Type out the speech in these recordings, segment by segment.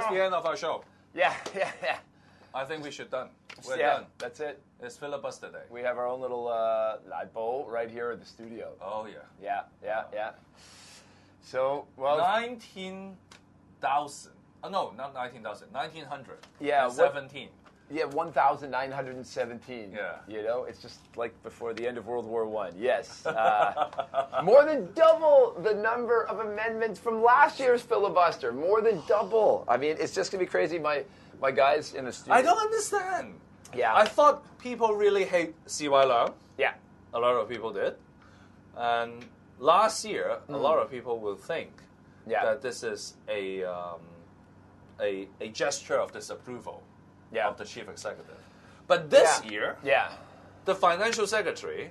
that's the end of our show. Yeah. I think we should done. We're yeah, done. That's it. It's filibuster day. We have our own little bowl right here at the studio. Oh, yeah. Yeah. So, well... 19,000. Oh, no, not 19,000. 1900. Yeah. 17. Yeah, 1,917. Yeah. You know, it's just like before the end of World War I. Yes. More than double the number of amendments from last year's filibuster. More than double. I mean, it's just going to be crazy. My guys in the studio... I don't understand. Yeah. I thought people really hate CY Leung. Yeah. A lot of people did. And last year, a lot of people will think that this is a gesture of disapproval of the chief executive. But this year, the financial secretary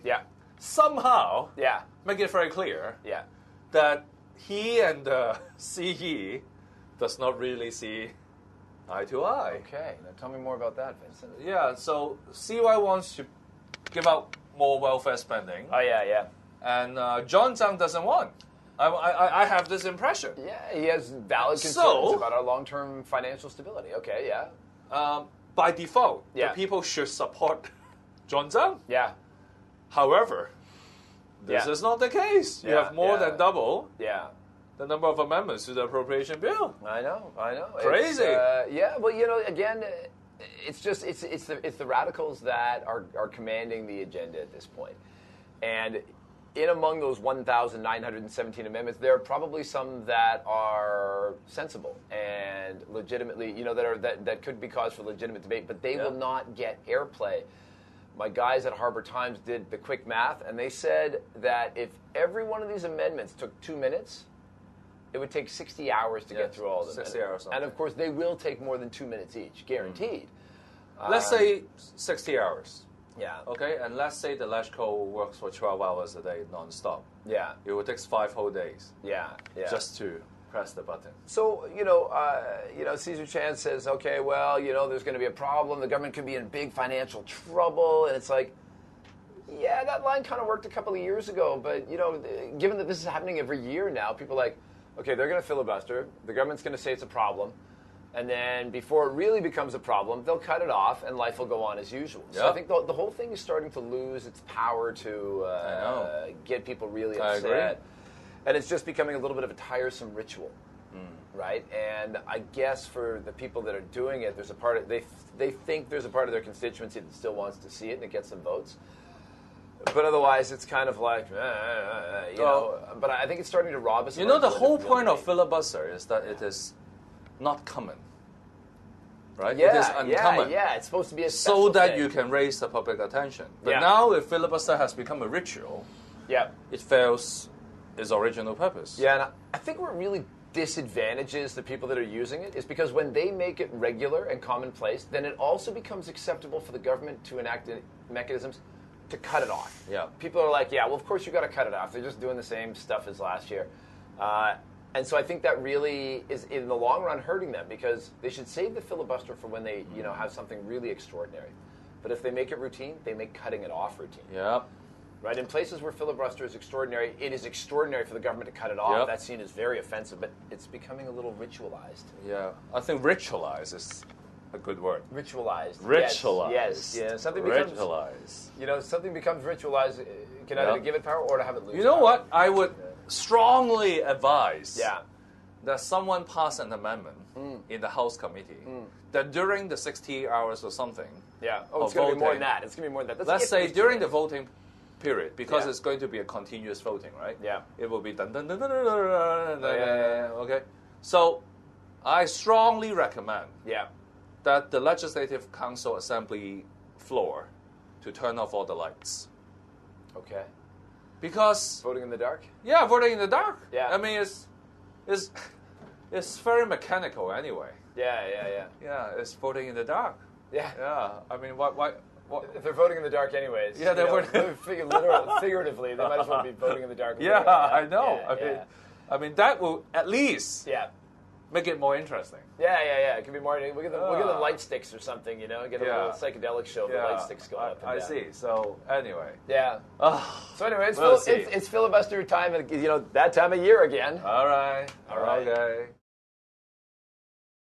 somehow make it very clear that he and the CE does not really see eye to eye. Okay, now tell me more about that, Vincent. Yeah, so CY wants to give out more welfare spending. Oh, yeah. And John Tsang doesn't want. I have this impression. Yeah, he has valid concerns about our long-term financial stability. Okay, yeah. By default, the people should support John Tsang. Yeah. However, this is not the case. You have more than double the number of amendments to the appropriation bill. I know. Crazy. Well, you know, again, it's the radicals that are commanding the agenda at this point. And in among those 1,917 amendments, there are probably some that are sensible and legitimately, you know, that could be cause for legitimate debate, but they will not get airplay. My guys at Harbor Times did the quick math, and they said that if every one of these amendments took 2 minutes, it would take 60 hours to get through all of them. 60 hours. And of course, they will take more than 2 minutes each, guaranteed. Let's say 60 hours. Yeah. Okay, and let's say the LegCo works for 12 hours a day non-stop. Yeah. It would take 5 whole days. Yeah. Just to press the button. So, Caesar Chan says, okay, well, there's going to be a problem. The government could be in big financial trouble. And it's like, yeah, that line kind of worked a couple of years ago. But, given that this is happening every year now, people are like, okay, they're going to filibuster. The government's going to say it's a problem. And then before it really becomes a problem, they'll cut it off and life will go on as usual. Yep. So I think the whole thing is starting to lose its power to get people really upset. I agree. And it's just becoming a little bit of a tiresome ritual, right? And I guess for the people that are doing it, there's a part of, they think there's a part of their constituency that still wants to see it and it gets some votes. But otherwise, it's kind of like, But I think it's starting to rob us. The whole point of filibuster is that it is not common. Right? Yeah, it is uncommon. Yeah, it's supposed to be a special so that thing. you can raise the public attention. But now, if filibuster has become a ritual, it fails its original purpose. Yeah, and I think what really disadvantages the people that are using it is because when they make it regular and commonplace, then it also becomes acceptable for the government to enact mechanisms to cut it off. Yeah. People are like, well, of course you got to cut it off. They're just doing the same stuff as last year. And so I think that really is, in the long run, hurting them because they should save the filibuster for when they, have something really extraordinary. But if they make it routine, they make cutting it off routine. Yeah. Right? In places where filibuster is extraordinary, it is extraordinary for the government to cut it off. Yep. That's seen as very offensive, but it's becoming a little ritualized. Yeah. I think ritualized is a good word. Ritualized. Ritualized. Yes. Yeah. Something becomes ritualized. You can either give it power or to have it lose. You know what? I would strongly advise that someone pass an amendment in the House committee that during the 60 hours or something. Yeah. Oh, it's going to be more than that. It's going to be more than that. Let's say during the voting period, because it's going to be a continuous voting, right? Yeah. It will be dun dun dun dun dun dun dun. Okay. So, I strongly recommend that the Legislative Council Assembly floor to turn off all the lights. Okay. Because voting in the dark? Yeah, voting in the dark. Yeah. I mean, it's very mechanical anyway. Yeah. Yeah, it's voting in the dark. Yeah. Yeah. I mean, why? If they're voting in the dark anyways. Yeah, they're voting. Figuratively, they might as well be voting in the dark. Yeah, I know. I mean, that will at least make it more interesting. Yeah. It can be more. We'll get the light sticks or something, Get a little psychedelic show. The light sticks go up and down. I see. So anyway. Yeah. So anyway, we'll it's filibuster time, and that time of year again. All right. Okay.